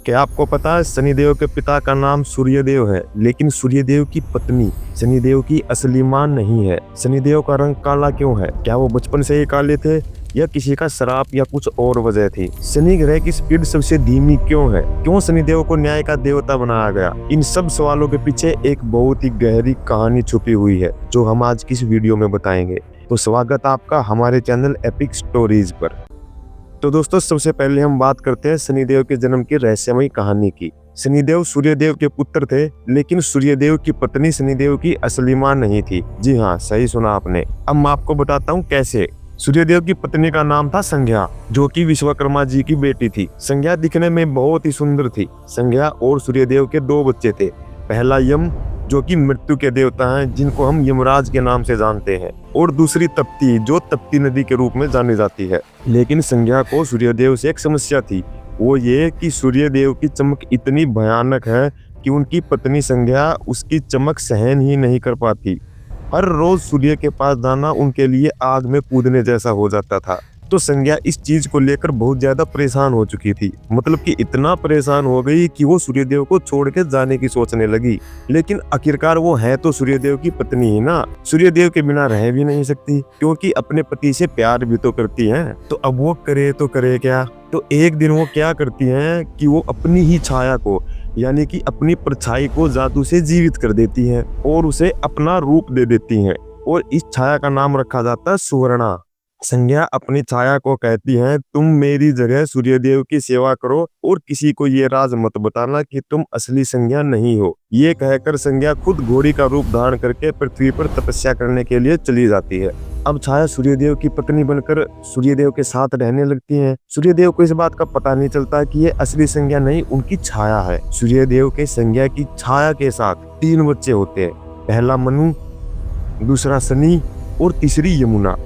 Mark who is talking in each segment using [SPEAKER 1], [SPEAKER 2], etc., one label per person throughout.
[SPEAKER 1] क्या आपको पता है शनिदेव के पिता का नाम सूर्यदेव है, लेकिन सूर्यदेव की पत्नी शनिदेव की असली मां नहीं है। शनिदेव का रंग काला क्यों है? क्या वो बचपन से ही काले थे या किसी का श्राप या कुछ और वजह थी? शनि ग्रह की स्पीड सबसे धीमी क्यों है? क्यों शनिदेव को न्याय का देवता बनाया गया? इन सब सवालों के पीछे एक बहुत ही गहरी कहानी छुपी हुई है जो हम आज की इस वीडियो में बताएंगे। तो स्वागत आपका हमारे चैनल एपिक स्टोरीज पर। तो दोस्तों, सबसे पहले हम बात करते हैं शनिदेव के जन्म की रहस्यमयी कहानी की। शनिदेव सूर्यदेव के पुत्र थे, लेकिन सूर्यदेव की पत्नी शनिदेव की असली मां नहीं थी। जी हाँ, सही सुना आपने। अब मैं आपको बताता हूँ कैसे। सूर्यदेव की पत्नी का नाम था संज्ञा, जो कि विश्वकर्मा जी की बेटी थी। संज्ञा दिखने में बहुत ही सुंदर थी। संज्ञा और सूर्यदेव के दो बच्चे थे। पहला यम, जो कि मृत्यु के देवता हैं, जिनको हम यमराज के नाम से जानते हैं, और दूसरी तप्ती, जो तप्ती नदी के रूप में जानी जाती है। लेकिन संज्ञा को सूर्यदेव से एक समस्या थी। वो ये कि सूर्यदेव की चमक इतनी भयानक है कि उनकी पत्नी संज्ञा उसकी चमक सहन ही नहीं कर पाती। हर रोज सूर्य के पास जाना उनके लिए आग में कूदने जैसा हो जाता था। तो संज्ञा इस चीज को लेकर बहुत ज्यादा परेशान हो चुकी थी। मतलब कि इतना परेशान हो गई कि वो सूर्यदेव को छोड़ के जाने की सोचने लगी। लेकिन आखिरकार वो है तो सूर्यदेव की पत्नी ही ना, सूर्यदेव के बिना रह भी नहीं सकती, क्योंकि अपने पति से प्यार भी तो करती हैं। तो अब वो करे तो करे क्या? तो एक दिन वो क्या करती हैं कि वो अपनी ही छाया को, यानी कि अपनी परछाई को जादू से जीवित कर देती हैं और उसे अपना रूप दे देती हैं। और इस छाया का नाम रखा जाता है सुवर्णा। संज्ञा अपनी छाया को कहती हैं, तुम मेरी जगह सूर्यदेव की सेवा करो और किसी को ये राज मत बताना कि तुम असली संज्ञा नहीं हो। ये कहकर संज्ञा खुद घोड़ी का रूप धारण करके पृथ्वी पर तपस्या करने के लिए चली जाती है। अब छाया सूर्यदेव की पत्नी बनकर सूर्यदेव के साथ रहने लगती है। सूर्यदेव को इस बात का पता नहीं चलता कि ये असली संज्ञा नहीं, उनकी छाया है। सूर्यदेव के संज्ञा की छाया के साथ 3 बच्चे होते हैं। पहला मनु, दूसरा शनि और तीसरी यमुना।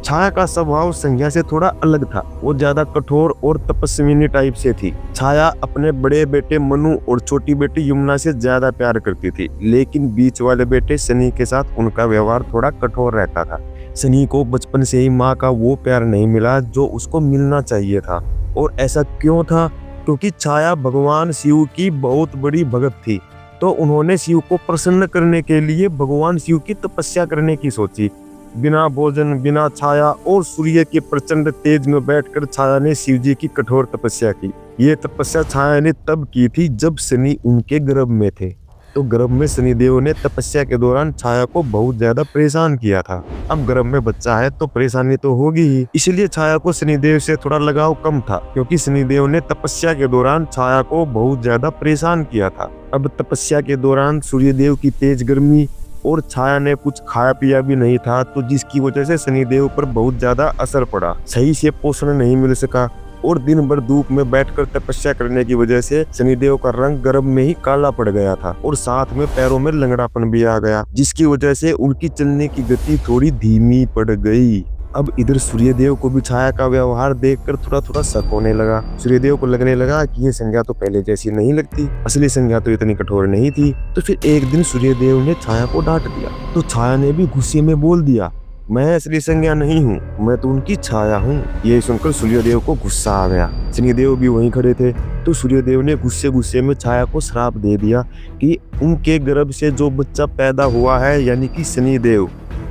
[SPEAKER 1] छाया का स्वभाव संज्ञा से थोड़ा अलग था। वो ज्यादा कठोर और तपस्विनी टाइप से थी। छाया अपने बड़े बेटे मनु और छोटी बेटी यमुना से ज्यादा प्यार करती थी, लेकिन बीच वाले बेटे शनि के साथ उनका व्यवहार थोड़ा कठोर रहता था। शनि को बचपन से ही माँ का वो प्यार नहीं मिला जो उसको मिलना चाहिए था। और ऐसा क्यों था? क्योंकि छाया भगवान शिव की बहुत बड़ी भगत थी। तो उन्होंने शिव को प्रसन्न करने के लिए भगवान शिव की तपस्या करने की सोची। बिना भोजन, बिना छाया और सूर्य के प्रचंड तेज में बैठकर छाया ने शिव जी की कठोर तपस्या की। ये तपस्या छाया ने तब की थी जब शनि उनके गर्भ में थे। तो गर्भ में शनिदेव ने तपस्या के दौरान छाया को बहुत ज्यादा परेशान किया था। अब गर्भ में बच्चा है तो परेशानी तो होगी ही, इसलिए छाया को शनिदेव से थोड़ा लगाव कम था, क्योंकि शनिदेव ने तपस्या के दौरान छाया को बहुत ज्यादा परेशान किया था। अब तपस्या के दौरान सूर्यदेव की तेज गर्मी और छाया ने कुछ खाया पिया भी नहीं था, तो जिसकी वजह से शनिदेव पर बहुत ज्यादा असर पड़ा। सही से पोषण नहीं मिल सका और दिन भर धूप में बैठकर तपस्या करने की वजह से शनिदेव का रंग गर्भ में ही काला पड़ गया था और साथ में पैरों में लंगड़ापन भी आ गया, जिसकी वजह से उनकी चलने की गति थोड़ी धीमी पड़ गई। अब इधर सूर्यदेव को भी छाया का व्यवहार देखकर थोड़ा थोड़ा शक होने लगा। सूर्यदेव को लगने लगा कि ये संज्ञा तो पहले जैसी नहीं लगती, असली संज्ञा तो इतनी कठोर नहीं थी। तो फिर एक दिन सूर्यदेव ने छाया को डांट दिया। तो छाया ने भी गुस्से में बोल दिया, मैं असली संज्ञा नहीं हूँ, मैं तो उनकी छाया हूँ। ये सुनकर सूर्यदेव को गुस्सा आ गया। शनिदेव भी वहीं खड़े थे। तो सूर्यदेव ने गुस्से गुस्से में छाया को श्राप दे दिया कि उनके गर्भ से जो बच्चा पैदा हुआ है, यानी कि शनिदेव,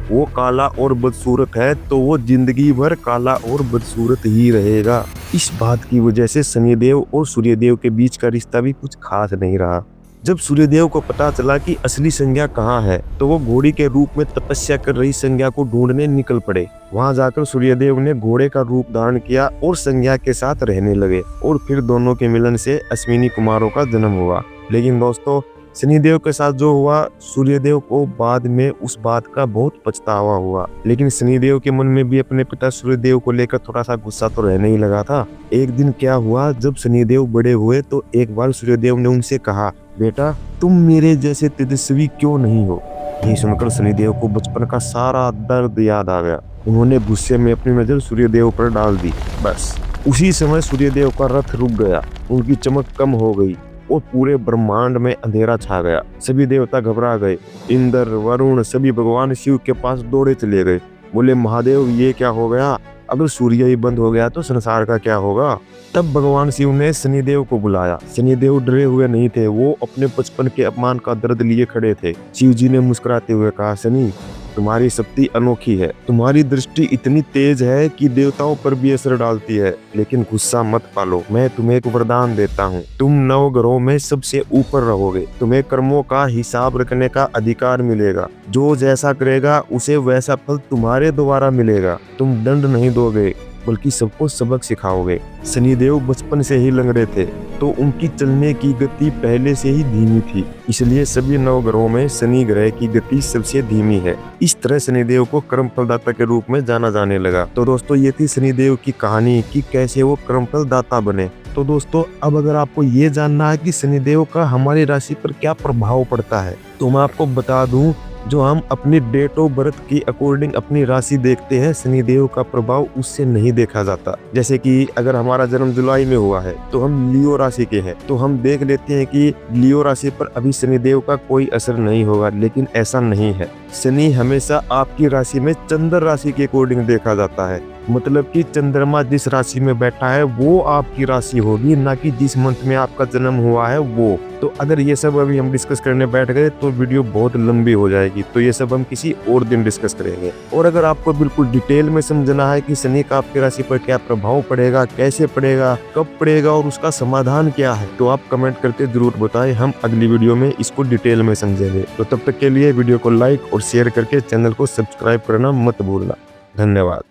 [SPEAKER 1] वो काला और बदसूरत है, तो वो जिंदगी भर काला और बदसूरत ही रहेगा। इस बात की वजह से शनिदेव और सूर्यदेव के बीच का रिश्ता भी कुछ खास नहीं रहा। जब सूर्यदेव को पता चला कि असली संज्ञा कहाँ है, तो वो घोड़ी के रूप में तपस्या कर रही संज्ञा को ढूंढने निकल पड़े। वहां जाकर सूर्यदेव ने घोड़े का रूप धारण किया और संज्ञा के साथ रहने लगे और फिर दोनों के मिलन से अश्विनी कुमारों का जन्म हुआ। लेकिन दोस्तों, शनिदेव के साथ जो हुआ, सूर्यदेव को बाद में उस बात का बहुत पछतावा हुआ। लेकिन शनिदेव के मन में भी अपने पिता सूर्यदेव को लेकर थोड़ा सा गुस्सा तो रहने ही लगा था। एक दिन क्या हुआ, जब शनिदेव बड़े हुए तो एक बार सूर्यदेव ने उनसे कहा, बेटा तुम मेरे जैसे तेजस्वी क्यों नहीं हो? ये सुनकर शनिदेव को बचपन का सारा दर्द याद आ गया। उन्होंने गुस्से में अपनी नजर सूर्यदेव पर डाल दी। बस उसी समय सूर्यदेव का रथ रुक गया, उनकी चमक कम हो गई और पूरे ब्रह्मांड में अंधेरा छा गया। सभी देवता घबरा गए। इंद्र, वरुण, सभी भगवान शिव के पास दौड़े चले गए। बोले, महादेव ये क्या हो गया? अगर सूर्य ही बंद हो गया तो संसार का क्या होगा। तब भगवान शिव ने शनिदेव को बुलाया। शनिदेव डरे हुए नहीं थे, वो अपने बचपन के अपमान का दर्द लिए खड़े थे। शिव जी ने मुस्कुराते हुए कहा, शनि तुम्हारी शक्ति अनोखी है, तुम्हारी दृष्टि इतनी तेज है कि देवताओं पर भी असर डालती है, लेकिन गुस्सा मत पालो। मैं तुम्हें एक वरदान देता हूँ, तुम 9 ग्रहों में सबसे ऊपर रहोगे। तुम्हें कर्मों का हिसाब रखने का अधिकार मिलेगा। जो जैसा करेगा उसे वैसा फल तुम्हारे द्वारा मिलेगा। तुम दंड नहीं दोगे बल्कि सबको सबक सिखाओगे। शनिदेव बचपन से ही लंगड़े थे, तो उनकी चलने की गति पहले से ही धीमी थी, इसलिए सभी 9 ग्रहों में शनि ग्रह की गति सबसे धीमी है। इस तरह शनिदेव को कर्म फलदाता के रूप में जाना जाने लगा। तो दोस्तों ये थी शनिदेव की कहानी कि कैसे वो कर्म फलदाता बने। तो दोस्तों अब अगर आपको ये जानना है कि शनिदेव का हमारी राशि पर क्या प्रभाव पड़ता है, तो मैं आपको बता दूं, जो हम अपनी डेट ऑफ बर्थ की अकॉर्डिंग अपनी राशि देखते हैं, शनिदेव का प्रभाव उससे नहीं देखा जाता। जैसे कि अगर हमारा जन्म जुलाई में हुआ है तो हम लियो राशि के हैं, तो हम देख लेते हैं कि लियो राशि पर अभी शनिदेव का कोई असर नहीं होगा, लेकिन ऐसा नहीं है। शनि हमेशा आपकी राशि में चंद्र राशि के अकॉर्डिंग देखा जाता है, मतलब कि चंद्रमा जिस राशि में बैठा है वो आपकी राशि होगी, ना कि जिस मंथ में आपका जन्म हुआ है वो। तो अगर ये सब अभी हम डिस्कस करने बैठ गए तो वीडियो बहुत लंबी हो जाएगी, तो ये सब हम किसी और दिन डिस्कस करेंगे। और अगर आपको बिल्कुल डिटेल में समझना है कि शनि का आपकी राशि पर क्या प्रभाव पड़ेगा, कैसे पड़ेगा, कब पड़ेगा और उसका समाधान क्या है, तो आप कमेंट करके जरूर बताएं, हम अगली वीडियो में इसको डिटेल में समझेंगे। तो तब तक के लिए वीडियो को लाइक और शेयर करके चैनल को सब्सक्राइब करना मत भूलना। धन्यवाद।